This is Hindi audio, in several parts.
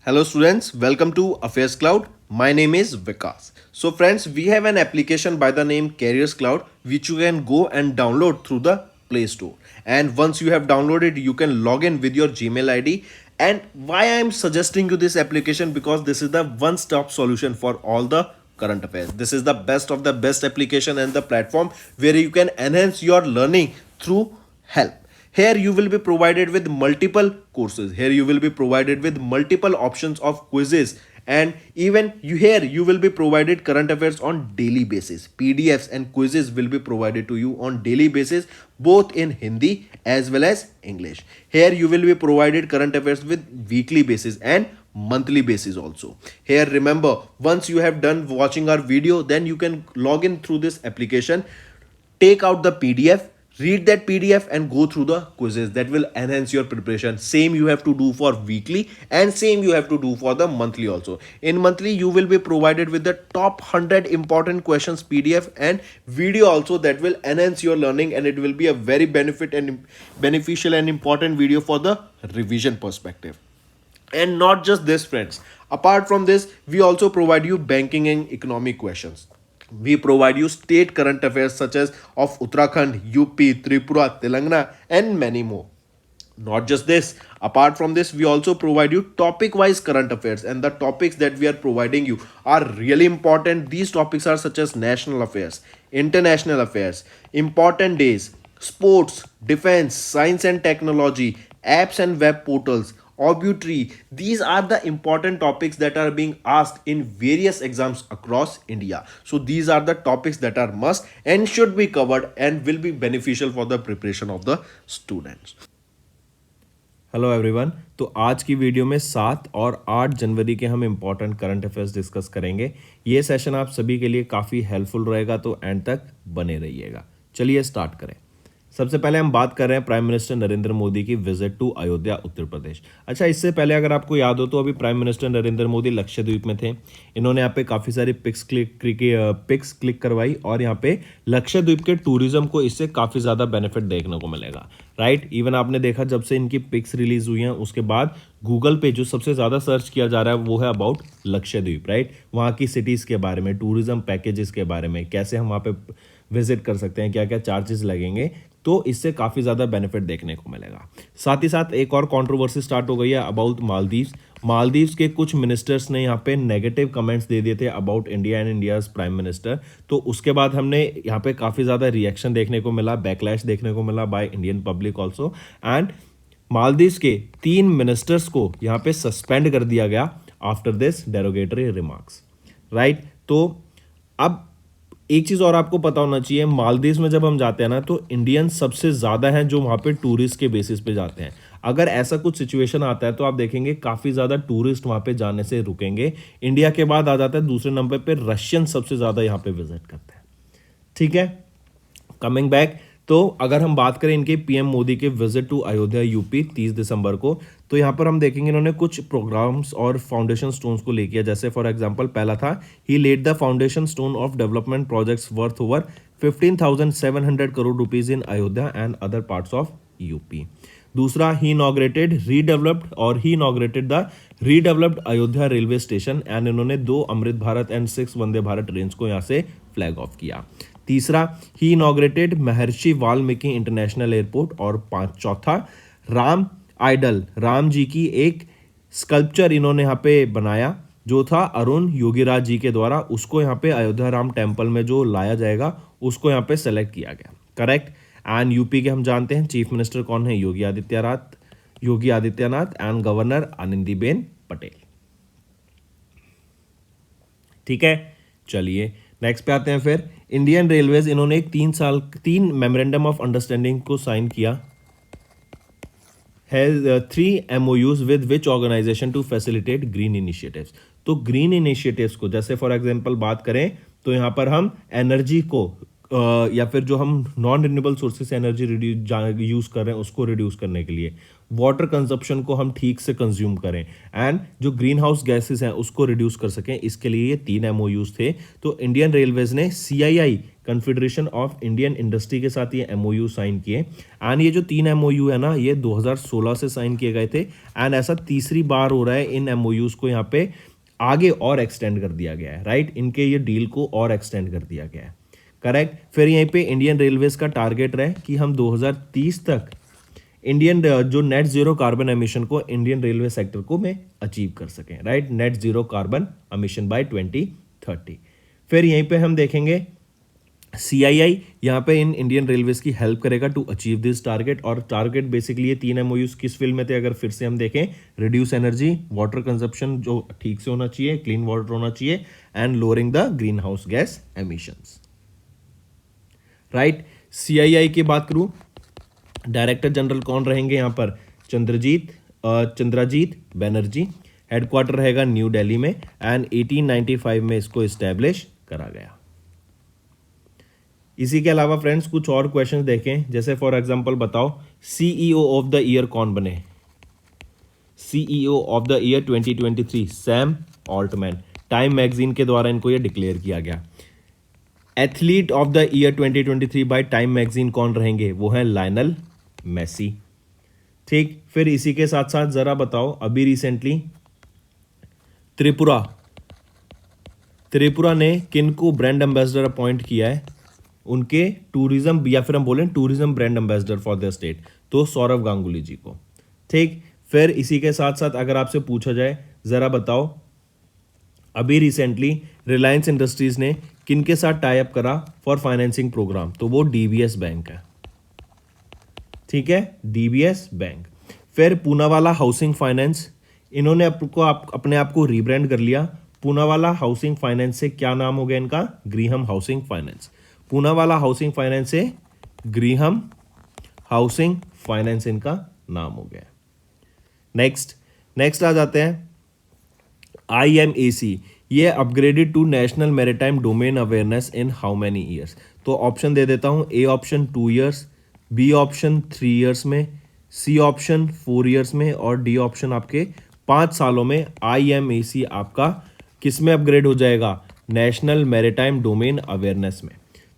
Hello students, welcome to Affairs Cloud. My name is Vikas. So friends, we have an application by the name Careers Cloud which you can go and download through the Play Store. And once you have downloaded, you can log in with your Gmail ID. And why I am suggesting you this application, because this is the one-stop solution for all the current affairs. This is the best of the best application and the platform where you can enhance your learning through help. Here you will be provided with multiple courses. Here you will be provided with multiple options of quizzes, and even you will be provided current affairs on daily basis. PDFs and quizzes will be provided to you on daily basis, both in Hindi as well as English. Here you will be provided current affairs with weekly basis and monthly basis also. Here remember, once you have done watching our video, then you can log in through this application, take out the PDF, read that PDF and go through the quizzes. That will enhance your preparation. Same you have to do for weekly and same you have to do for the monthly also. In monthly you will be provided with the top 100 important questions PDF and video also, that will enhance your learning, and it will be a very beneficial and important video for the revision perspective. And not just this friends, apart from this we also provide you banking and economic questions. We provide you state current affairs such as of Uttarakhand, UP, Tripura, Telangana, and many more. Not just this, apart from this, we also provide you topic wise current affairs, and the topics that we are providing you are really important. These topics are such as national affairs, international affairs, important days, sports, defense, science and technology, apps and web portals, obituary. These are the important topics that are being asked in various exams across India. So these are the topics that are must and should be covered and will be beneficial for the preparation of the students. Hello everyone. तो आज की वीडियो में 7 और 8 जनवरी के हम इम्पॉर्टेंट करंट अफेयर्स डिस्कस करेंगे। ये सेशन आप सभी के लिए काफ़ी हेल्पफुल रहेगा, तो एंड तक बने रहिएगा। चलिए स्टार्ट करें। सबसे पहले हम बात कर रहे हैं प्राइम मिनिस्टर नरेंद्र मोदी की विजिट टू अयोध्या उत्तर प्रदेश। अच्छा, इससे पहले अगर आपको याद हो तो अभी प्राइम मिनिस्टर नरेंद्र मोदी लक्षद्वीप में थे। इन्होंने यहाँ पे काफ़ी सारी पिक्स क्लिक करवाई और यहाँ पे लक्षद्वीप के टूरिज्म को इससे काफ़ी ज़्यादा बेनिफिट देखने को मिलेगा, राइट। इवन आपने देखा जब से इनकी पिक्स रिलीज हुई हैं उसके बाद गूगल पे जो सबसे ज़्यादा सर्च किया जा रहा है वो है अबाउट लक्षद्वीप, राइट। वहाँ की सिटीज़ के बारे में, टूरिज्म पैकेजेस के बारे में, कैसे हम वहाँ पे विजिट कर सकते हैं, क्या क्या चार्जेस लगेंगे, तो इससे काफ़ी ज़्यादा बेनिफिट देखने को मिलेगा। साथ ही साथ एक और कंट्रोवर्सी स्टार्ट हो गई है अबाउट मालदीव्स। मालदीव्स के कुछ मिनिस्टर्स ने यहाँ पे नेगेटिव कमेंट्स दे दिए थे about India and India's prime minister. तो उसके बाद हमने यहाँ पे काफ़ी ज़्यादा रिएक्शन देखने को मिला, बैकलैश देखने को मिला by Indian public also. And Maldives के 3 मिनिस्टर्स को यहाँ पे सस्पेंड कर दिया गया after this derogatory remarks, right. तो अब एक चीज़ और आपको पता होना चाहिए, मालदीव्स में जब हम जाते हैं ना तो इंडियन सबसे ज़्यादा हैं जो वहाँ पे टूरिस्ट के बेसिस पे जाते हैं। अगर ऐसा कुछ सिचुएशन आता है तो आप देखेंगे काफ़ी ज़्यादा टूरिस्ट वहाँ पे जाने से रुकेंगे। इंडिया के बाद आ जाता है दूसरे नंबर पे रशियन सबसे ज़्यादा यहाँ पे विजिट करते हैं, ठीक है। कमिंग बैक, तो अगर हम बात करें इनके पीएम मोदी के विजिट टू अयोध्या यूपी 30 दिसंबर को, तो यहाँ पर हम देखेंगे इन्होंने कुछ प्रोग्राम्स और फाउंडेशन स्टोन्स को ले किया। जैसे फॉर एग्जांपल पहला था he laid the foundation stone of development projects worth over 15,700 crore rupees in Ayodhya and other parts of UP. दूसरा he inaugurated the redeveloped Ayodhya railway station and इन्होंने 2 अमृत भारत एंड 6 वंदे भारत ट्रेन्स को यहाँ से फ्लैग ऑफ किया। तीसरा ही इनॉग्रेटेड महर्षि वाल्मीकि इंटरनेशनल एयरपोर्ट। और चौथा राम जी की एक स्कल्पचर इन्होंने यहाँ पे बनाया जो था अरुण योगीराज जी के द्वारा, उसको यहाँ पे अयोध्या राम टेम्पल में जो लाया जाएगा उसको यहाँ पे सेलेक्ट किया गया, करेक्ट। एंड यूपी के हम जानते हैं चीफ मिनिस्टर कौन है, योगी आदित्यनाथ एंड गवर्नर आनंदीबेन पटेल, ठीक है। चलिए नेक्स्ट पे आते हैं। फिर इंडियन रेलवेज, इन्होंने एक 3 मेमोरेंडम ऑफ अंडरस्टैंडिंग को साइन किया है 3 MOUs with which organisation to facilitate green initiatives. तो ग्रीन इनिशिएटिव्स को जैसे फॉर एग्जांपल बात करें तो यहाँ पर हम एनर्जी को या फिर जो हम non renewable sources energy use कर रहे हैं उसको रिड्यूस करने के लिए वाटर कंजप्शन को हम ठीक से कंज्यूम करें एंड जो ग्रीन हाउस गैसेज हैं उसको रिड्यूस कर सकें, इसके लिए ये 3 एमओयूज थे। तो इंडियन रेलवेज ने CII confederation of Indian industry के साथ ये एमओयू साइन किए एंड ये जो 3 एमओयू है ना ये 2016 से साइन किए गए थे एंड ऐसा तीसरी बार हो रहा है इन एमओयूज को यहाँ पे आगे और एक्सटेंड कर दिया गया है, राइट। इनके ये डील को और एक्सटेंड कर दिया गया है, करेक्ट। फिर यहीं पे इंडियन रेलवेज का टारगेट रहे कि हम 2030 तक इंडियन जो नेट जीरो कार्बन एमिशन को इंडियन रेलवे सेक्टर को में अचीव कर सकें, right. Net zero carbon emission by 2030। फिर यहीं पे हम देखेंगे CII यहाँ पे इन इंडियन रेलवेज की हेल्प करेगा टू अचीव दिस टारगेट। और टारगेट बेसिकली ये 3 एमओयूज किस फील्ड में थे अगर फिर से हम देखें, रिड्यूस एनर्जी, वाटर कंजप्शन जो ठीक से होना चाहिए, क्लीन वाटर होना चाहिए and lowering the green house gas emissions, right. CII की बात करूं, डायरेक्टर जनरल कौन रहेंगे यहाँ पर, चंद्राजीत बैनर्जी। हेडक्वार्टर रहेगा न्यू दिल्ली में एंड 1895 में इसको इस्टेब्लिश करा गया। इसी के अलावा फ्रेंड्स कुछ और क्वेश्चंस देखें, जैसे फॉर एग्जांपल बताओ CEO ऑफ द ईयर कौन बने। CEO of the year 2023 Sam Altman, time magazine के द्वारा इनको ये डिक्लेयर किया गया। Athlete of the year 2023 by time magazine कौन रहेंगे, वो है लायनल मेसी, ठीक। फिर इसी के साथ साथ जरा बताओ अभी रिसेंटली त्रिपुरा ने किन को ब्रांड एम्बेसडर अपॉइंट किया है, उनके टूरिज्म या फिर हम बोलें tourism brand ambassador for the state, तो सौरव गांगुली जी को, ठीक। फिर इसी के साथ साथ अगर आपसे पूछा जाए जरा बताओ अभी रिसेंटली रिलायंस इंडस्ट्रीज ने किन के साथ टाई अप करा फॉर फाइनेंसिंग प्रोग्राम, तो वो DBS बैंक है, ठीक है, DBS बैंक। फिर पूनावाला हाउसिंग फाइनेंस, इन्होंने अपने आप को रीब्रांड कर लिया। पूनावाला हाउसिंग फाइनेंस से क्या नाम हो गया इनका, Grihum housing finance. Poonawalla housing finance से ग्रीहम हाउसिंग फाइनेंस इनका नाम हो गया। नेक्स्ट आ जाते हैं IMAC, ये upgraded to national maritime domain awareness in how many years. तो ऑप्शन दे देता हूं, A option 2 years, B option 3 years में, C ऑप्शन 4 ईयर्स में और D ऑप्शन आपके 5 सालों में IMAC आपका किस में अपग्रेड हो जाएगा, नेशनल मैरीटाइम डोमेन अवेयरनेस में।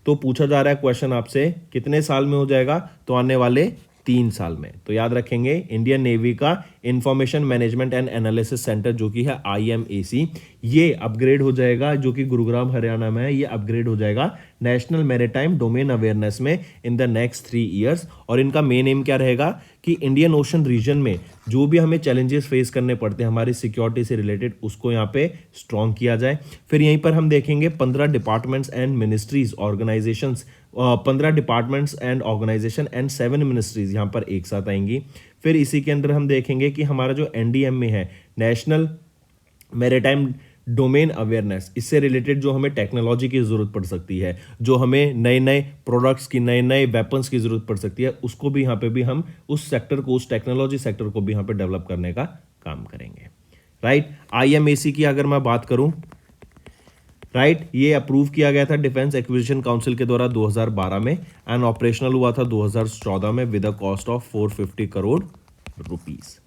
तो पूछा जा रहा है क्वेश्चन आपसे कितने साल में हो जाएगा, तो आने वाले 3 साल में। तो याद रखेंगे इंडियन नेवी का information management and analysis centre जो कि है IMAC, ये अपग्रेड हो जाएगा, जो कि गुरुग्राम हरियाणा में है, ये अपग्रेड हो जाएगा नेशनल मैरीटाइम डोमेन अवेयरनेस में इन द नेक्स्ट 3 ईयर्स। और इनका मेन एम क्या रहेगा कि इंडियन ओशन रीजन में जो भी हमें चैलेंजेस फेस करने पड़ते हैं हमारी सिक्योरिटी से रिलेटेड, उसको यहाँ पे स्ट्रॉन्ग किया जाए। फिर यहीं पर हम देखेंगे 15 departments and ministries organisations, 15 departments and organisation and 7 ministries यहाँ पर एक साथ आएंगी। फिर इसी के अंदर हम देखेंगे कि हमारा जो NDMA है, नेशनल मैरीटाइम डोमेन अवेयरनेस, इससे रिलेटेड जो हमें टेक्नोलॉजी की ज़रूरत पड़ सकती है, जो हमें नए नए प्रोडक्ट्स की, नए नए वेपन्स की ज़रूरत पड़ सकती है, उसको भी यहाँ पे भी हम उस सेक्टर को, उस टेक्नोलॉजी सेक्टर को भी यहाँ पे डेवलप करने का काम करेंगे, राइट। IMAC की अगर मैं बात करूँ, राइट, ये अप्रूव किया गया था डिफेंस एक्विजिशन काउंसिल के द्वारा 2012 में एंड ऑपरेशनल हुआ था 2014 में with a cost of 450 crore rupees.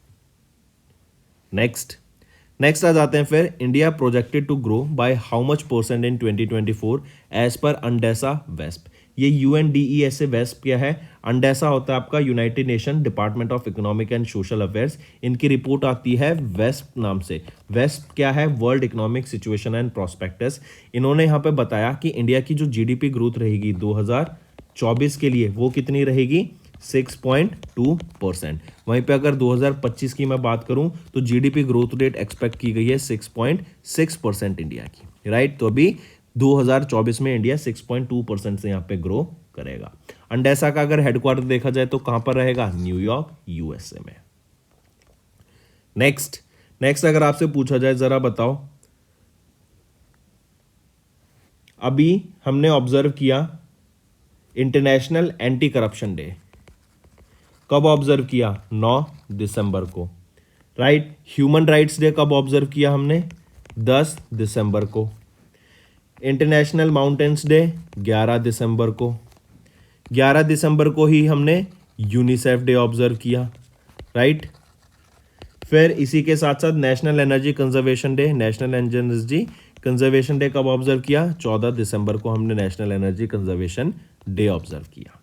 Next आ जाते हैं फिर, India projected to grow by how much % in 2024 as per UNDESA वेस्प। ये UNDESA वेस्प क्या है, अंडेसा होता है आपका United Nation Department of Economic and Social Affairs, इनकी रिपोर्ट आती है वेस्प नाम से। वेस्प क्या है, World Economic Situation and Prospects. इन्होंने यहाँ पे बताया कि इंडिया की जो GDP ग्रोथ रहेगी 2024 के लिए वो कितनी रहेगी, 6.2%। वहीं पे अगर 2025 की मैं बात करूं तो GDP ग्रोथ रेट एक्सपेक्ट की गई है 6.6% इंडिया की, राइट। तो अभी 2024 में इंडिया 6.2% से यहाँ पे ग्रो करेगा। अंडेसा का अगर हेडक्वार्टर देखा जाए तो कहां पर रहेगा, न्यूयॉर्क USA में। नेक्स्ट अगर आपसे पूछा जाए जरा बताओ, अभी हमने ऑब्जर्व किया इंटरनेशनल एंटी करप्शन डे, कब ऑब्जर्व किया, 9 दिसंबर को, राइट। ह्यूमन राइट्स डे कब ऑब्जर्व किया हमने, 10 दिसंबर को। इंटरनेशनल माउंटेन्स डे 11 दिसंबर को। 11 दिसंबर को ही हमने यूनिसेफ डे ऑब्जर्व किया, राइट। फिर इसी के साथ साथ national energy conservation day, national energy conservation day कब ऑब्जर्व किया? 14 दिसंबर को हमने national energy conservation day observe किया।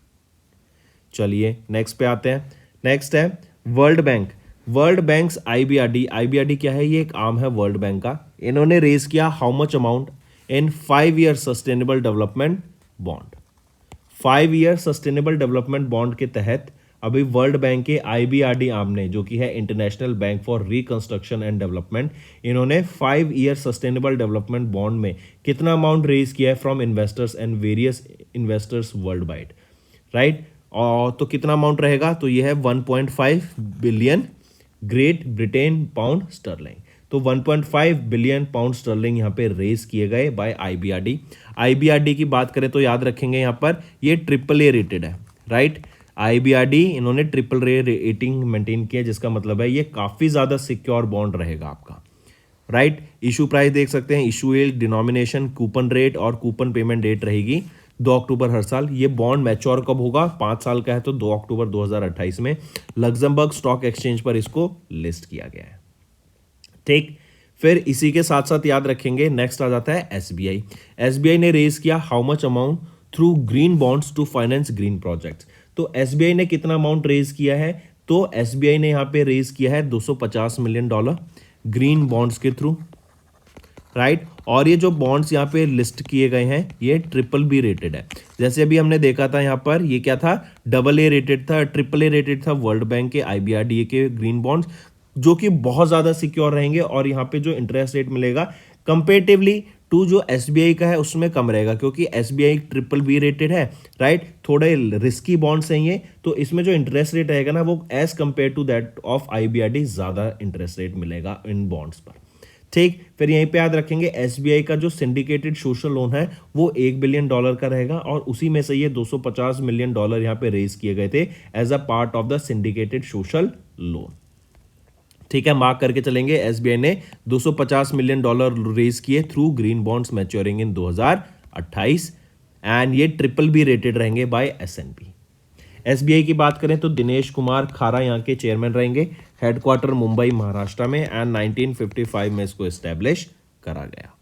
चलिए नेक्स्ट पे आते हैं। नेक्स्ट है world bank. World banks IBRD. IBRD क्या है? ये एक आर्म है वर्ल्ड बैंक का। इन्होंने रेज किया how much amount in 5 year sustainable development bond. 5 year sustainable development bond के तहत अभी वर्ल्ड बैंक के आईबीआरडी आर्म ने, जो कि है international bank for reconstruction and development, इन्होंने 5 ईयर सस्टेनेबल डेवलपमेंट बॉन्ड में कितना अमाउंट रेज किया है from investors and various investors world wide, right. और तो कितना अमाउंट रहेगा? तो ये है 1.5 billion great Britain pound sterling. तो 1.5 बिलियन पाउंड स्टर्लिंग यहाँ पे रेज किए गए बाय आईबीआरडी। आईबीआरडी की बात करें तो याद रखेंगे यहाँ पर ये AAA रेटेड है, राइट। आईबीआरडी इन्होंने AAA रेटिंग मेंटेन किया, जिसका मतलब है ये काफ़ी ज़्यादा सिक्योर बॉन्ड रहेगा आपका, राइट। इशू प्राइस देख सकते हैं, issue yield, denomination, coupon rate और कूपन पेमेंट डेट रहेगी 2 अक्टूबर हर साल। ये बॉन्ड मैच्योर कब होगा? 5 साल का है तो 2 अक्टूबर 2028 में लग्जमबर्ग स्टॉक एक्सचेंज पर इसको लिस्ट किया गया है, ठीक। फिर इसी के साथ साथ याद रखेंगे नेक्स्ट आ जाता है एसबीआई। एसबीआई ने रेज किया how much amount through green bonds to finance green projects. तो एसबीआई ने कितना अमाउंट रेज किया है? तो एसबीआई ने यहाँ पे रेज किया है $250 मिलियन ग्रीन बॉन्ड्स के थ्रू, राइट। और ये जो बॉन्ड्स यहाँ पे लिस्ट किए गए हैं ये BBB रेटेड है। जैसे अभी हमने देखा था यहाँ पर ये क्या था? AA रेटेड था, AAA रेटेड था वर्ल्ड बैंक के आईबीआरडी के ग्रीन बॉन्ड्स, जो कि बहुत ज़्यादा सिक्योर रहेंगे और यहाँ पे जो इंटरेस्ट रेट मिलेगा कंपेरेटिवली टू जो एसबीआई का है उसमें कम रहेगा, क्योंकि एसबीआई BBB रेटेड है, राइट। थोड़े रिस्की बॉन्ड्स हैं ये, तो इसमें जो इंटरेस्ट रेट रहेगा ना वो as compare to that of IBRD ज़्यादा इंटरेस्ट रेट मिलेगा इन बॉन्ड्स पर, ठीक। फिर यहीं पे याद रखेंगे एसबीआई का जो सिंडिकेटेड सोशल लोन है वो $1 बिलियन का रहेगा, और उसी में से ये $250 मिलियन यहाँ पे रेज किए गए थे as a part of the syndicated social loan, ठीक है। मार्क करके चलेंगे, एसबीआई ने $250 मिलियन रेज किए through green bonds maturing in 2028 and ये BBB रेटेड रहेंगे बाय एसएनपी। एसबीआई की बात करें तो दिनेश कुमार खारा यहाँ के चेयरमैन रहेंगे, हेडक्वार्टर मुंबई महाराष्ट्र में, एंड 1955 में इसको एस्टेब्लिश करा गया।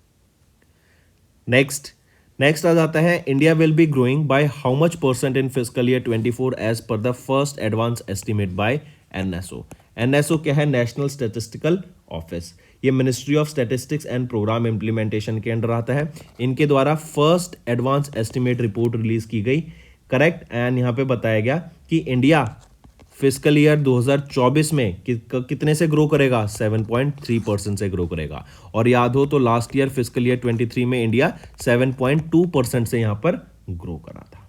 नेक्स्ट आ जाता है India will be growing by how much % in fiscal year 24 as per the first advance estimate by NSO. NSO क्या है? National Statistical Office. ये Ministry of Statistics and Programme Implementation के अंडर आता है। इनके द्वारा first advance estimate report release की गई, करेक्ट। एंड यहाँ पे बताया गया कि इंडिया फिस्कल ईयर 2024 में कितने से ग्रो करेगा? 7.3% से ग्रो करेगा। और याद हो तो लास्ट ईयर फिस्कल ईयर 23 में इंडिया 7.2% से यहाँ पर ग्रो करा था,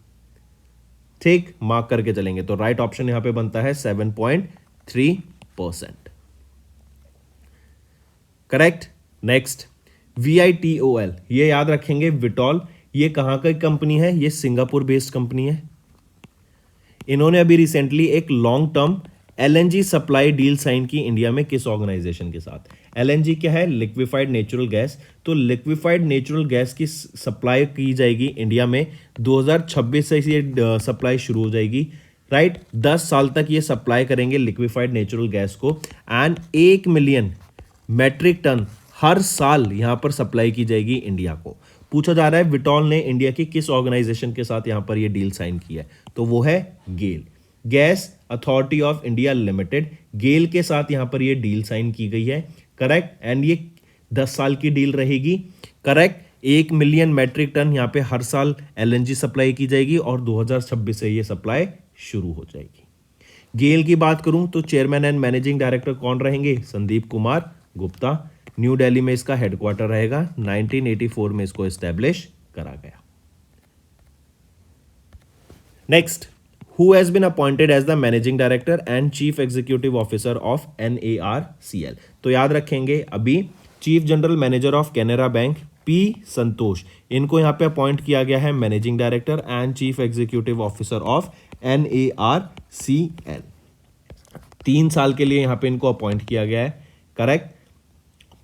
ठीक। मार्क करके चलेंगे तो राइट ऑप्शन यहाँ पे बनता है 7.3%, करेक्ट। नेक्स्ट VITOL, ये याद रखेंगे विटॉल, ये कहाँ की कंपनी है? ये सिंगापुर बेस्ड कंपनी है। इन्होंने अभी रिसेंटली एक long term LNG supply deal sign की इंडिया में, किस ऑर्गेनाइजेशन के साथ? LNG क्या है? Liquefied natural gas. तो लिक्विफाइड नेचुरल गैस की सप्लाई की जाएगी इंडिया में 2026 से ये सप्लाई शुरू हो जाएगी, राइट। 10 साल तक ये सप्लाई करेंगे लिक्विफाइड नेचुरल गैस को, एंड 1 मिलियन मैट्रिक टन हर साल यहां पर सप्लाई की जाएगी इंडिया को। पूछा जा रहा है विटॉल ने इंडिया की किस ऑर्गेनाइजेशन के साथ यहां पर ये डील साइन की है? तो वो है GAIL, Gas Authority of India Limited. GAIL के साथ यहां पर ये डील साइन की गई है, करेक्ट। एंड ये 10 साल की डील रहेगी, करेक्ट। 1 मिलियन मैट्रिक टन यहां पे हर साल LNG सप्लाई की जाएगी और 2026 से ये सप्लाई शुरू हो जाएगी। गेल की बात करूं तो चेयरमैन एंड मैनेजिंग डायरेक्टर कौन रहेंगे? संदीप कुमार गुप्ता। न्यू दिल्ली में इसका हेडक्वार्टर रहेगा। 1984 में इसको एस्टेब्लिश करा गया। Next, who has been appointed as the managing director and chief executive officer of NARCL। तो याद रखेंगे अभी chief general manager of Canara bank P Santosh, इनको यहां पे अपॉइंट किया गया है managing director and chief executive officer of NARCL। 3 साल के लिए यहां पे इनको अपॉइंट किया गया है, करेक्ट।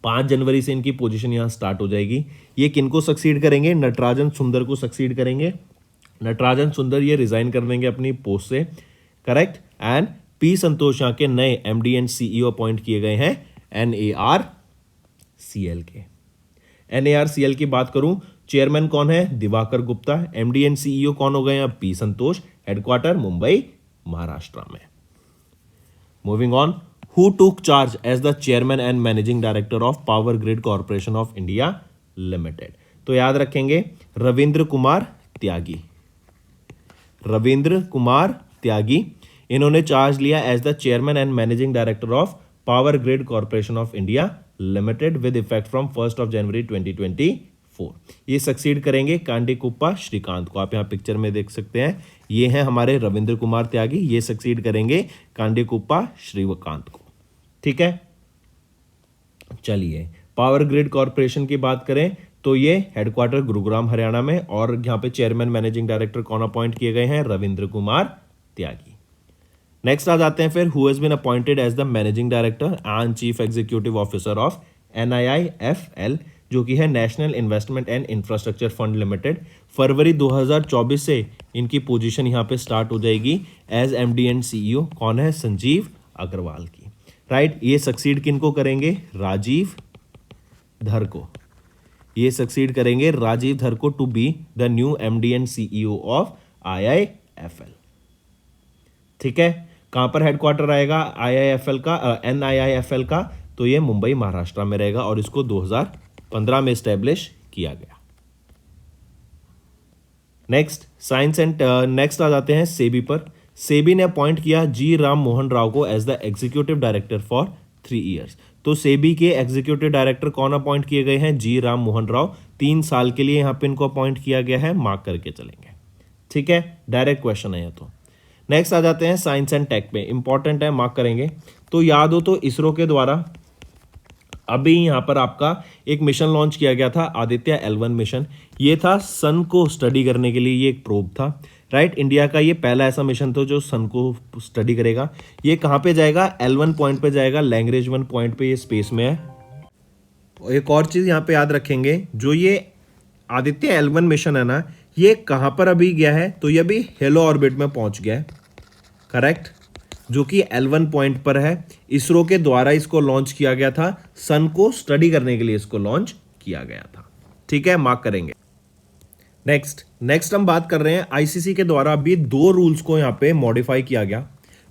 5 जनवरी से इनकी पोजीशन यहां स्टार्ट हो जाएगी। ये किनको सक्सीड करेंगे? नटराजन सुंदर को सक्सीड करेंगे। नटराजन सुंदर ये रिजाइन कर देंगे अपनी पोस्ट से, करेक्ट। एंड पी संतोष यहाँ के नए एमडी एंड सीईओ अपॉइंट किए गए हैं NARCL के। NARCL की बात करूं, चेयरमैन कौन है? Diwakar Gupta. MD and CEO कौन हो गए हैं? पी संतोष। हेडक्वार्टर मुंबई महाराष्ट्र में। Moving on, who took charge as the chairman and managing director of power grid corporation of India limited? तो याद रखेंगे रविंद्र कुमार त्यागी। रविंद्र कुमार त्यागी इन्होंने चार्ज लिया as the chairman and managing director of power grid corporation of India limited with effect from 1 January 2024। ये सक्सीड करेंगे कांडीकुप्पा श्रीकांत को। आप यहां पिक्चर में देख सकते हैं, ये हैं हमारे रविंद्र कुमार त्यागी, ये सक्सीड करेंगे कांडीकुप्पा श्रीकांत को। ठीक है, चलिए पावर ग्रिड कॉर्पोरेशन की बात करें तो ये हेडक्वार्टर गुरुग्राम हरियाणा में, और यहां पे चेयरमैन मैनेजिंग डायरेक्टर कौन अपॉइंट किए गए हैं? रविंद्र कुमार त्यागी। नेक्स्ट आ जाते हैं फिर, who has been appointed as the managing director and chief executive officer of NIIFL, जो कि है National Investment and Infrastructure Fund Limited. फरवरी 2024 से इनकी पोजीशन यहाँ पे स्टार्ट हो जाएगी एज MD एंड CEO। कौन है? संजीव अग्रवाल की। राइट, ये सक्सीड किनको करेंगे? राजीव धर को। ये सक्सीड करेंगे राजीव धर को to be the new MD and CEO of IIFL। ठीक है, कहां पर हेडक्वार्टर आएगा IIFL का, NIIFL का? तो ये मुंबई महाराष्ट्र में रहेगा और इसको 2015 में स्टैब्लिश किया गया। नेक्स्ट आ जाते हैं सेबी पर। सेबी ने अपॉइंट किया जी राम मोहन राव को as the executive director for 3 years. तो सेबी के एग्जीक्यूटिव डायरेक्टर कौन अपॉइंट किए गए हैं? जी राम मोहन राव। 3 साल के लिए यहां पे इनको अपॉइंट किया गया है, मार्क करके चलेंगे। ठीक है, डायरेक्ट क्वेश्चन है ये तो। नेक्स्ट आ जाते हैं साइंस एंड टेक पे, इंपॉर्टेंट है, मार्क करेंगे। तो याद हो तो इसरो के द्वारा अभी यहां पर आपका एक मिशन लॉन्च किया गया था, आदित्य L1 मिशन। ये था सन को स्टडी करने के लिए, ये एक प्रोब था। राइट, इंडिया का ये पहला ऐसा मिशन था जो सन को स्टडी करेगा। ये कहां पे जाएगा? L1 पॉइंट पे जाएगा, लैंग्वेज 1 पॉइंट पे ये स्पेस में है। और एक और चीज यहां पे याद रखेंगे, जो ये आदित्य L1 मिशन है ना, ये कहां पर अभी गया है? तो ये अभी हेलो ऑर्बिट में पहुंच गया है, करेक्ट, जो कि L1 पॉइंट पर है। इसरो के द्वारा इसको लॉन्च किया गया था, सन को स्टडी करने के लिए इसको लॉन्च किया गया था। ठीक है, मार्क करेंगे। नेक्स्ट हम बात कर रहे हैं ICC के द्वारा अभी 2 रूल्स को यहां पे मॉडिफाई किया गया।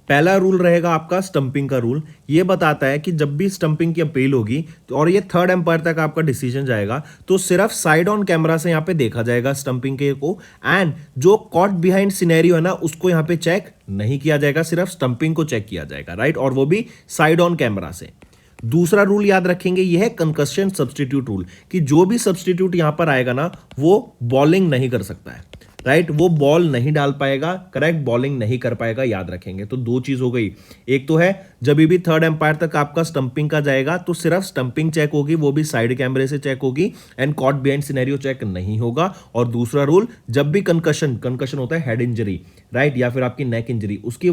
पहला रूल रहेगा आपका स्टंपिंग का रूल। ये बताता है कि जब भी स्टंपिंग की अपील होगी और ये 3rd एम्पायर तक आपका डिसीजन जाएगा, तो सिर्फ साइड ऑन कैमरा से यहाँ पे देखा जाएगा स्टंपिंग के को, एंड जो कॉट बिहाइंड सिनेरियो है ना, उसको यहाँ पे चेक नहीं किया जाएगा, सिर्फ स्टंपिंग को चेक किया जाएगा। राइट, और वो भी साइड ऑन कैमरा से। दूसरा रूल याद रखेंगे, ये है कंकशन सब्सटीट्यूट रूल, कि जो भी सब्सटीट्यूट यहां पर आएगा ना, वो बॉलिंग नहीं कर सकता है। राइट, वो बॉल नहीं डाल पाएगा, करेक्ट, बॉलिंग नहीं कर पाएगा, याद रखेंगे। तो 2 चीज हो गई। एक तो है जब भी 3rd एम्पायर तक आपका स्टंपिंग का जाएगा तो सिर्फ स्टंपिंग चेक होगी, वो भी साइड कैमरे से चेक होगी, and caught behind scenario check नहीं होगा। और दूसरा रूल, जब भी कंकशन होता है हेड इंजरी, राइट, या फिर आपकी नेक इंजरी, उसकी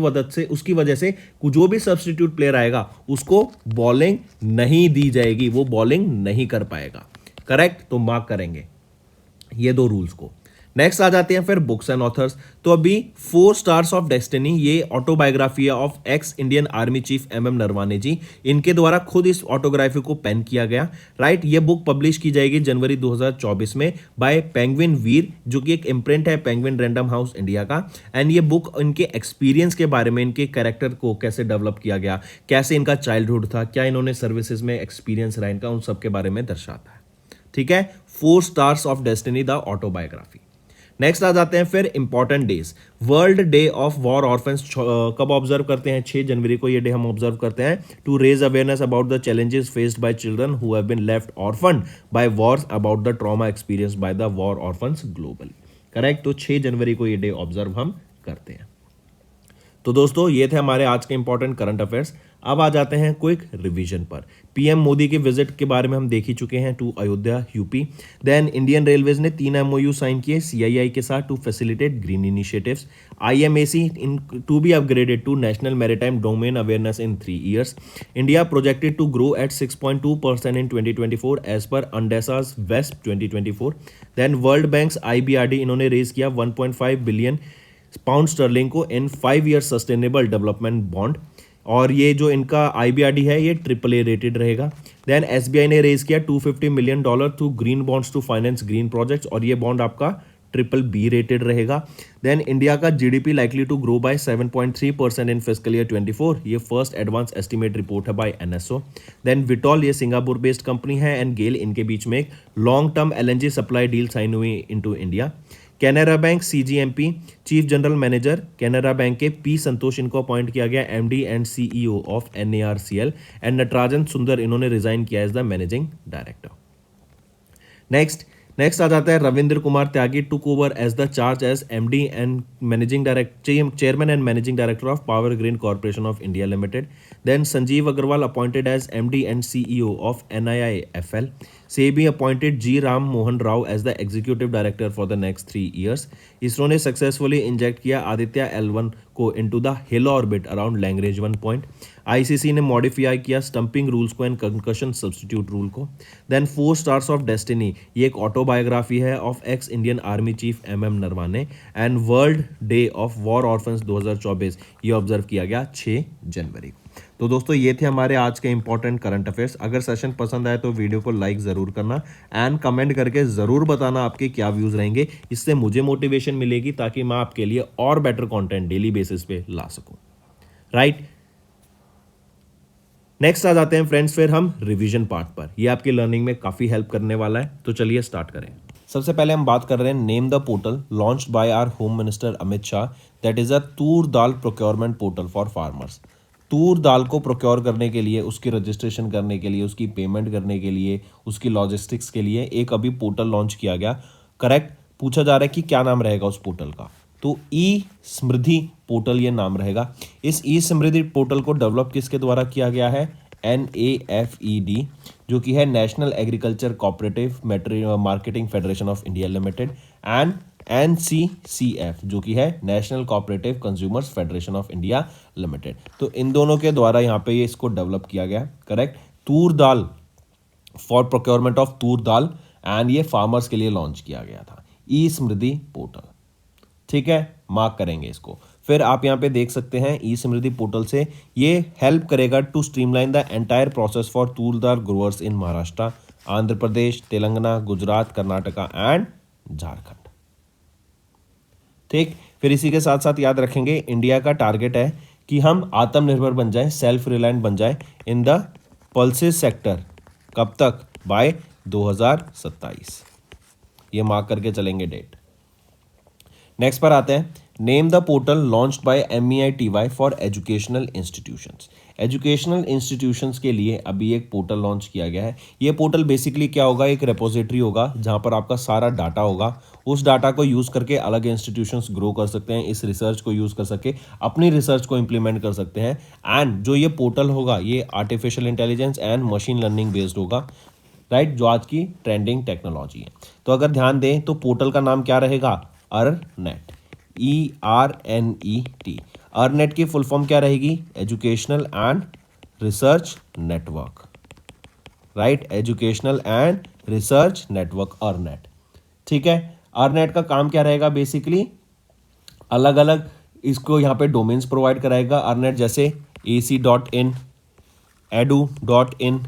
वजह से जो भी सब्सटीट्यूट प्लेयर आएगा उसको बॉलिंग नहीं दी जाएगी, वो बॉलिंग नहीं कर पाएगा। करेक्ट, तो मार्क करेंगे ये 2 रूल्स को। नेक्स्ट आ जाते हैं फिर बुक्स एंड ऑथर्स। तो अभी 4 स्टार्स ऑफ डेस्टिनी, ये autobiography of ex Indian Army chief MM Naravane ji, इनके द्वारा खुद इस ऑटोग्राफी को पेन किया गया। राइट, ये बुक पब्लिश की जाएगी जनवरी 2024 में बाय पेंगुइन वीर, जो कि एक इम्प्रिंट है पेंगुइन रैंडम हाउस इंडिया का। एंड ये बुक इनके एक्सपीरियंस के बारे में, इनके कैरेक्टर को कैसे डेवलप किया गया, कैसे इनका चाइल्डहुड था, क्या इन्होंने सर्विसेज में एक्सपीरियंस रहा इनका, उन सब के बारे में दर्शाता है। ठीक है, 4 stars of Destiny the autobiography. Next आ जाते हैं फिर important days. World Day of War Orphans कब ऑब्जर्व करते हैं? 6 जनवरी को ये डे हम ऑब्जर्व करते हैं, to raise awareness about the challenges faced by children who have been left orphaned by wars, about the trauma experience by the war orphans globally. Correct, तो 6 जनवरी को ये डे ऑब्जर्व हम करते हैं। तो दोस्तों, ये थे हमारे आज के इंपॉर्टेंट करंट अफेयर्स। अब आ जाते हैं क्विक रिवीजन पर। पीएम मोदी के विजिट के बारे में हम देख ही चुके हैं to Ayodhya UP. Then Indian railways ने 3 MOU साइन किए CII के साथ to facilitate green initiatives. IMAC to be upgraded to national maritime domain awareness in 3 years. India projected to grow at 6.2% in 2024 as per UNDESA's West 2024. Then World Bank's IBRD इन्होंने रेज किया 1.5 बिलियन पाउंड स्टर्लिंग को in 5 year sustainable development bond, और ये जो इनका IBRD है ये AAA रेटेड रहेगा। देन SBI ने रेज किया $250 million through green bonds to finance green projects, और ये बॉन्ड आपका BBB रेटेड रहेगा। देन इंडिया का GDP likely to grow by 7.3% in fiscal year 24, ये फर्स्ट एडवांस एस्टिमेट रिपोर्ट है बाय NSO। देन विटॉल, ये सिंगापुर बेस्ड कंपनी है, एंड गेल, इनके बीच में एक long term LNG supply deal sign हुई into India. Canara Bank CGMP chief general manager Canara Bank के P संतोष, इनको अपॉइंट किया गया MD and CEO of NARCL, and Natarajan Sundar, इन्होंने रिजाइन किया as the managing director. Next आ जाता है Ravindra Kumar Tyagi took over as the charge as MD and managing director, chairman and managing director of power grid corporation of India limited. Then Sanjeev Agarwal appointed as MD and CEO of NIIFL। SEBI appointed G Ram Mohan Rao as the executive director for the next 3 years. ISRO ने सक्सेसफुली इंजेक्ट किया आदित्य L1 को into the halo orbit around Lagrange 1 point. ICC ने मॉडिफाई किया स्टंपिंग रूल्स को एंड कंकशन सब्सटीट्यूट रूल को। देन 4 स्टार्स ऑफ डेस्टिनी, ये एक ऑटोबायोग्राफी है of ex Indian Army chief MM Naravane, and world Day of War orphans 2024 ये ऑब्जर्व किया गया 6 जनवरी को। तो दोस्तों ये थे हमारे आज के इंपॉर्टेंट करंट अफेयर्स। अगर सेशन पसंद आए तो वीडियो को लाइक ज़रूर करना एंड कमेंट करके ज़रूर बताना आपके क्या व्यूज़ रहेंगे, इससे मुझे मोटिवेशन मिलेगी ताकि मैं आपके लिए और बेटर कंटेंट डेली बेसिस पे ला सकूं, राइट। नेक्स्ट आ जाते हैं फ्रेंड्स फिर हम रिवीजन पार्ट पर, ये आपकी लर्निंग में काफ़ी हेल्प करने वाला है, तो चलिए स्टार्ट करें। सबसे पहले हम बात कर रहे हैं name the portal launched by our home minister Amit Shah, that is a tur dal procurement portal for farmers. तूर दाल को प्रोक्योर करने के लिए, उसकी रजिस्ट्रेशन करने के लिए, उसकी पेमेंट करने के लिए, उसकी लॉजिस्टिक्स के लिए एक अभी पोर्टल लॉन्च किया गया। करेक्ट, पूछा जा रहा है कि क्या नाम रहेगा उस पोर्टल का, तो ई समृद्धि पोर्टल ये नाम रहेगा। इस ई समृद्धि पोर्टल को डेवलप किसके द्वारा किया गया है? NAFED, जो कि है national agriculture cooperative marketing federation of India limited, and NCCF, जो कि है national cooperative consumers federation of India limited. तो इन दोनों के द्वारा यहाँ पे ये इसको डेवलप किया गया। Correct, Toor dal, for procurement of Toor dal, and ये फार्मर्स के लिए लॉन्च किया गया था ई समृद्धि पोर्टल। ठीक है, मार्क करेंगे इसको। फिर आप यहाँ पे देख सकते हैं ई समृद्धि पोर्टल से ये हेल्प करेगा to streamline the entire process for tur dal growers in Maharashtra, Andhra Pradesh, Telangana, Gujarat, Karnataka and Jharkhand. ठीक, फिर इसी के साथ साथ याद रखेंगे इंडिया का टारगेट है कि हम आत्मनिर्भर बन जाएं, सेल्फ रिलायंट बन जाएं इन द पल्सेस सेक्टर। कब तक? बाय 2027। ये मार्क करके चलेंगे डेट। नेक्स्ट पर आते हैं, name the portal launched bye MEITY for educational institutions. Educational institutions के लिए अभी एक पोर्टल लॉन्च किया गया है। ये पोर्टल बेसिकली क्या होगा? एक रेपोजिटरी होगा जहां पर आपका सारा डाटा होगा। उस डाटा को यूज़ करके अलग इंस्टीट्यूशंस ग्रो कर सकते हैं, इस रिसर्च को यूज़ कर सके अपनी रिसर्च को इम्प्लीमेंट कर सकते हैं। एंड जो ये पोर्टल होगा ये artificial intelligence and machine learning based होगा, राइट, जो आज की ट्रेंडिंग टेक्नोलॉजी है। तो अगर ध्यान दें तो पोर्टल का नाम क्या रहेगा? Ornate, ERNET। अर्नेट की फुल फॉर्म क्या रहेगी? Educational and research network, right, educational and research network, ornate. ठीक है, अर्नेट का काम क्या रहेगा? बेसिकली अलग अलग इसको यहाँ पे डोमेन्स प्रोवाइड कराएगा अर्नेट, जैसे AC.in, edu.in,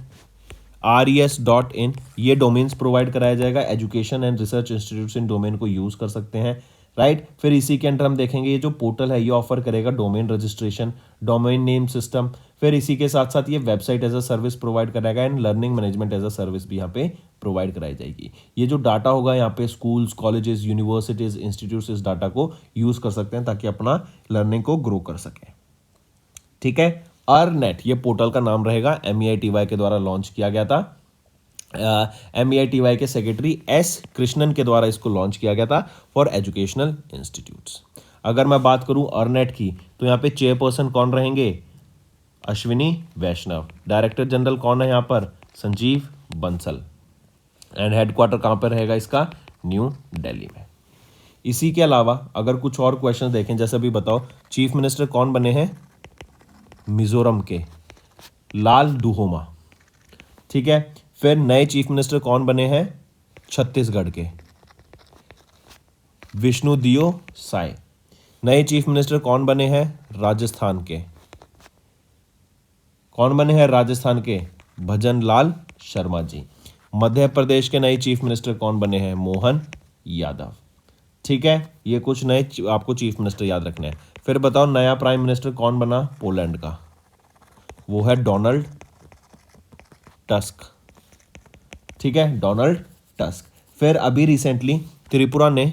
RES.in, ये डोमेन्स प्रोवाइड कराया जाएगा। Education and research institutes in domain को यूज़ कर सकते हैं, राइट। फिर इसी के अंदर हम देखेंगे ये जो पोर्टल है ये ऑफर करेगा domain registration, domain name system. फिर इसी के साथ साथ ये website as a service provide कराएगा and learning management as a service भी यहाँ पे प्रोवाइड कराई जाएगी। ये जो डाटा होगा यहाँ पे स्कूल्स, कॉलेजेस, यूनिवर्सिटीज, इंस्टीट्यूट्स इस डाटा को यूज़ कर सकते हैं ताकि अपना लर्निंग को ग्रो कर सकें। ठीक है, अर्नेट ये पोर्टल का नाम रहेगा, MEITY के द्वारा लॉन्च किया गया था। MEITY के सेक्रेटरी S कृष्णन के द्वारा इसको लॉन्च किया गया था फॉर एजुकेशनल इंस्टीट्यूट्स। अगर मैं बात करूं अर्नेट की तो यहाँ पे चेयरपर्सन कौन रहेंगे? अश्विनी वैष्णव। डायरेक्टर जनरल कौन है यहाँ पर? संजीव बंसल। एंड हेडक्वार्टर कहाँ पर रहेगा इसका? न्यू दिल्ली में। इसी के अलावा अगर कुछ और क्वेश्चन देखें, जैसे अभी बताओ चीफ मिनिस्टर कौन बने हैं? मिजोरम के लाल दुहोमा। ठीक है, फिर नए चीफ मिनिस्टर कौन बने हैं? छत्तीसगढ़ के विष्णुदियो साय। नए चीफ मिनिस्टर कौन बने हैं राजस्थान के? कौन बने हैं राजस्थान के? भजन लाल शर्मा जी। मध्य प्रदेश के नए चीफ मिनिस्टर कौन बने हैं? मोहन यादव। ठीक है, ये कुछ नए आपको चीफ मिनिस्टर याद रखने हैं। फिर बताओ नया प्राइम मिनिस्टर कौन बना पोलैंड का? वो है डोनाल्ड टस्क। ठीक है, डोनाल्ड टस्क। फिर अभी रिसेंटली त्रिपुरा ने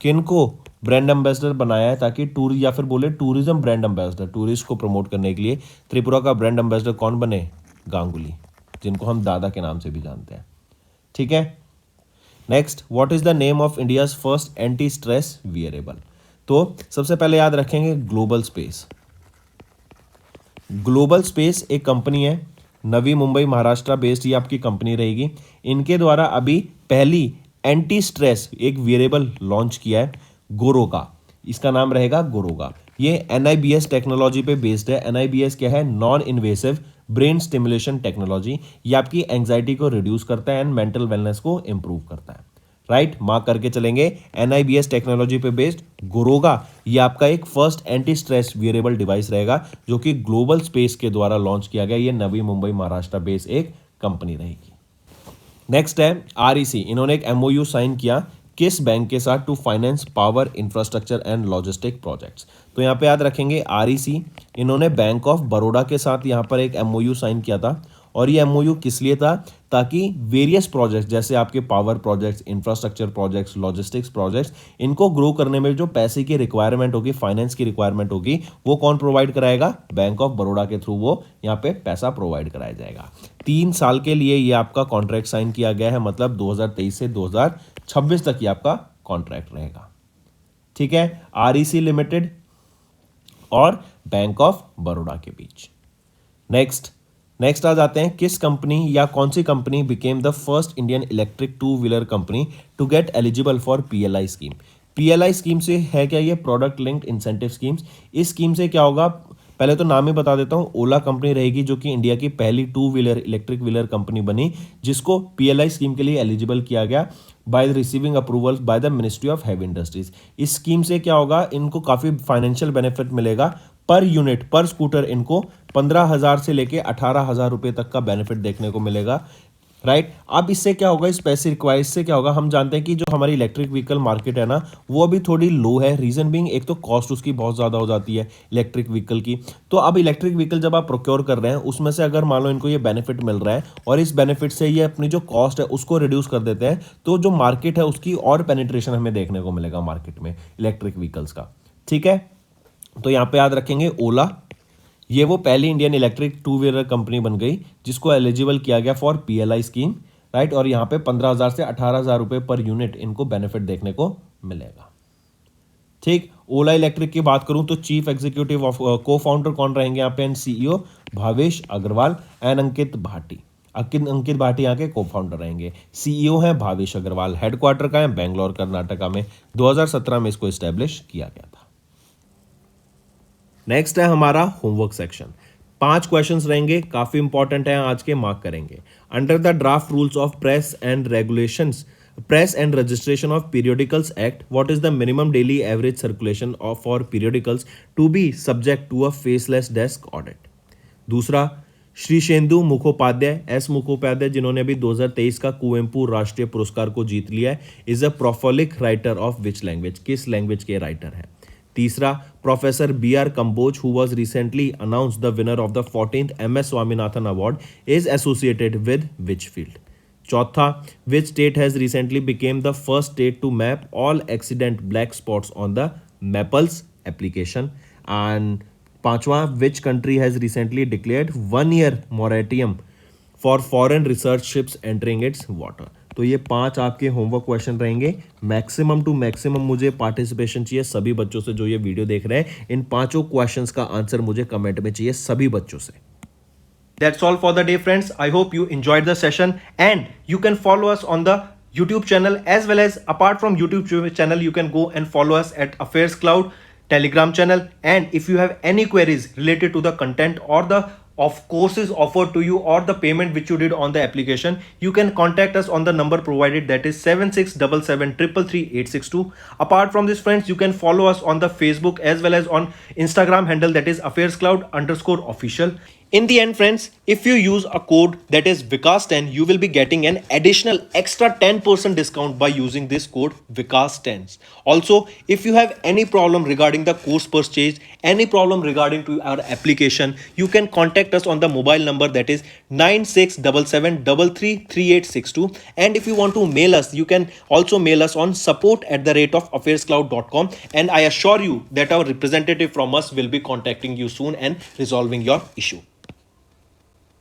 किनको ब्रांड एम्बेसडर बनाया है, ताकि टूर या फिर बोले टूरिज्म ब्रांड एम्बेसडर, टूरिस्ट को प्रमोट करने के लिए त्रिपुरा का ब्रांड एम्बेसडर कौन बने? गांगुली, जिनको हम दादा के नाम से भी जानते हैं। ठीक है, next, what is the name of India's first anti stress wearable? तो सबसे पहले याद रखेंगे ग्लोबल स्पेस। ग्लोबल स्पेस एक कंपनी है, नवी मुंबई महाराष्ट्र बेस्ड ये आपकी कंपनी रहेगी। इनके द्वारा अभी पहली एंटी स्ट्रेस एक वेरिएबल लॉन्च किया है, गोरोगा। इसका नाम रहेगा गोरोगा। ये NIBS टेक्नोलॉजी पे बेस्ड है। NIBS क्या है? Non invasive brain stimulation technology. ये आपकी एंग्जाइटी को रिड्यूस करता है एंड मेंटल वेलनेस को इंप्रूव करता है। राइट, मार्क करके चलेंगे। NIBS टेक्नोलॉजी पे बेस्ड गोरोगा ये आपका एक first anti stress wearable device रहेगा, जो कि ग्लोबल स्पेस के द्वारा लॉन्च किया गया। ये नवी मुंबई महाराष्ट्र बेस्ड एक कंपनी रहेगी। नेक्स्ट है REC। इन्होंने एक MOU साइन किया किस बैंक के साथ? To finance power infrastructure and logistic projects. तो यहाँ पे याद रखेंगे REC इन्होंने बैंक ऑफ बड़ौदा के साथ यहाँ पर एक MOU साइन किया था। और ये MOU किस लिए था? ताकि वेरियस प्रोजेक्ट्स जैसे आपके power projects, infrastructure projects, logistics projects, इनको ग्रो करने में जो पैसे की रिक्वायरमेंट होगी, फाइनेंस की रिक्वायरमेंट होगी, वो कौन प्रोवाइड कराएगा? बैंक ऑफ बड़ौदा के थ्रू वो यहाँ पे पैसा प्रोवाइड कराया जाएगा। 3 साल के लिए ये आपका कॉन्ट्रैक्ट साइन किया गया है, मतलब 2023 से 2026 तक ये आपका कॉन्ट्रैक्ट रहेगा। ठीक है, REC लिमिटेड और बैंक ऑफ बड़ौदा के बीच। नेक्स्ट आ जाते हैं, किस कंपनी या कौन सी company became the first Indian electric 2 wheeler company to get eligible for PLI scheme? PLI scheme से है क्या? ये प्रोडक्ट लिंक्ड इंसेंटिव स्कीम्स। इस स्कीम से क्या होगा? पहले तो नाम ही बता देता हूँ। ओला कंपनी रहेगी, जो कि इंडिया की पहली 2 व्हीलर इलेक्ट्रिक व्हीलर कंपनी बनी, जिसको PLI स्कीम के लिए एलिजिबल किया गया by receiving approval by the ministry of heavy industries. इस स्कीम से क्या होगा? इनको काफ़ी फाइनेंशियल बेनिफिट मिलेगा। पर यूनिट, पर स्कूटर इनको 15,000 से लेके 18,000 रुपये तक का बेनिफिट देखने को मिलेगा। राइट, अब इससे क्या होगा? इस पैसे रिक्वायर से क्या होगा? हम जानते हैं कि जो हमारी इलेक्ट्रिक व्हीकल मार्केट है ना, वो अभी थोड़ी लो है। रीजन बीइंग, एक तो कॉस्ट उसकी बहुत ज़्यादा हो जाती है इलेक्ट्रिक व्हीकल की। तो अब इलेक्ट्रिक व्हीकल जब आप प्रोक्योर कर रहे हैं, उसमें से अगर मान लो इनको ये बेनिफिट मिल रहा है और इस बेनिफिट से ये अपनी जो कॉस्ट है उसको रिड्यूस कर देते हैं, तो जो मार्केट है उसकी और पेनिट्रेशन हमें देखने को मिलेगा मार्केट में इलेक्ट्रिक व्हीकल्स का। ठीक है, तो यहाँ पे याद रखेंगे ओला, ये वो पहली इंडियन इलेक्ट्रिक 2 व्हीलर कंपनी बन गई जिसको एलिजिबल किया गया फॉर PLI स्कीम। राइट, और यहाँ पे 15,000 से 18,000 रुपये पर यूनिट इनको बेनिफिट देखने को मिलेगा। ठीक, ओला इलेक्ट्रिक की बात करूं तो chief executive of co founder कौन रहेंगे यहाँ पे? And CEO Bhavesh Aggarwal and Ankit Bhati. Ankit Bhati यहाँ के को फाउंडर रहेंगे। CEO हैं भावेश अग्रवाल। हेडक्वार्टर का है बेंगलोर कर्नाटका में। 2017 में इसको स्टैब्लिश किया गया था। नेक्स्ट है हमारा होमवर्क सेक्शन। 5 क्वेश्चंस रहेंगे, काफी इंपॉर्टेंट है, आज के मार्क करेंगे। Under the draft rules of press and regulations, press and registration of periodicals act, what is the minimum daily average circulation of for periodicals to be subject to a faceless desk audit? दूसरा, श्रीशेंदु मुखोपाध्याय, मुखोपाध्याय, जिन्होंने अभी 2023 का कुवेम्पू राष्ट्रीय पुरस्कार को जीत लिया है, is a prolific writer of which language? किस लैंग्वेज के राइटर है? तीसरा, professor BR Kamboj, who was recently announced the winner of the 14th MS Swaminathan award, is associated with which field? चौथा, which state has recently became the first state to map all accident black spots on the Mappls application? And पांचवा, which country has recently declared 1 year moratorium for foreign research ships entering it's water? तो ये 5 आपके होमवर्क क्वेश्चन रहेंगे। मैक्सिमम टू मैक्सिमम मुझे पार्टिसिपेशन चाहिए सभी बच्चों से जो ये वीडियो देख रहे हैं। इन 5 क्वेश्चंस का आंसर मुझे कमेंट में चाहिए सभी बच्चों से। That's all for the day, friends. I hope you enjoyed the session, and you can follow us on the YouTube channel, as well as apart from YouTube channel, you can go and follow us at Affairs Cloud Telegram channel. And if you have any queries related to the content or the of courses offered to you or the payment which you did on the application, you can contact us on the number provided, that is 7677333862. Apart from this friends, you can follow us on the Facebook as well as on Instagram handle, that is affairscloud_official. In the end friends, if you use a code that is Vikas10, you will be getting an additional extra 10% discount by using this code Vikas10. Also, if you have any problem regarding the course purchase, any problem regarding to our application, you can contact us on the mobile number, that is 9677333862. And if you want to mail us, you can also mail us on support@affairscloud.com, and I assure you that our representative from us will be contacting you soon and resolving your issue.